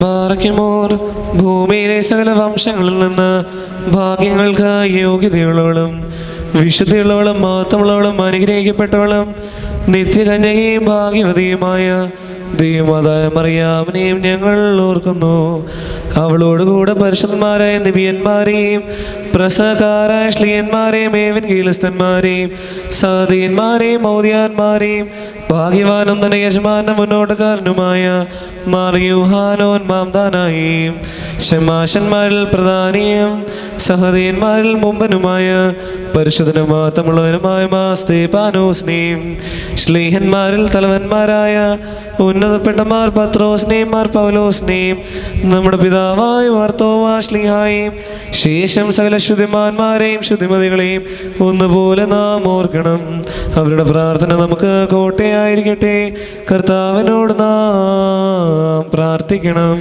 ബാറയ്ക്കുമോർ ഭൂമിയിലെ സകല വംശങ്ങളിൽ നിന്ന് ഭാഗ്യങ്ങൾക്ക് യോഗ്യതയുള്ളവളും വിശുദ്ധിയുള്ളവളും മഹത്വമുള്ളവളും അനുഗ്രഹിക്കപ്പെട്ടവളും നിത്യകന്യകയും ഭാഗ്യവതിയുമായ ദൈവമാതായ മറിയാമിനെയും ഞങ്ങൾ ഓർക്കുന്നു. അവളോടുകൂടെ പരിശുദ്ധന്മാരായ നബിയന്മാരെയും പ്രസവക്കാരായ ശ്ലീഹന്മാരെയും ഏവൻഗേലിസ്തന്മാരെയും സഹദീന്മാരെയും മൗദ്യാന്മാരെയും ഭാഗ്യവാനും തന്നെ യജമാനും മുന്നോട്ടുകാരനുമായ മാറിയൂഹാനോൻ മാംദാനായും ശമാശന്മാരിൽ പ്രധാനിയും സഹദീന്മാരിൽ മുമ്പനുമായ പരിശുദ്ധനും മഹത്വമുള്ളവനുമായ സ്തേഫാനോസിനെയും ശ്ലീഹന്മാരിൽ തലവന്മാരായ ഉന്നതപ്പെട്ട മാർ പത്രോസിനെയും മാർ പൗലോസിനെയും നമ്മുടെ പിതാവായ വാർത്തോവാ ശ്ലീഹായും ശേഷം സകല ശുദ്ധിമാന്മാരെയും ശുദ്ധിമതികളെയും ഒന്നുപോലെ നാം ഓർക്കണം. അവരുടെ പ്രാർത്ഥന നമുക്ക് കോട്ടയായിരിക്കട്ടെ. കർത്താവിനോട് നാം പ്രാർത്ഥിക്കണം.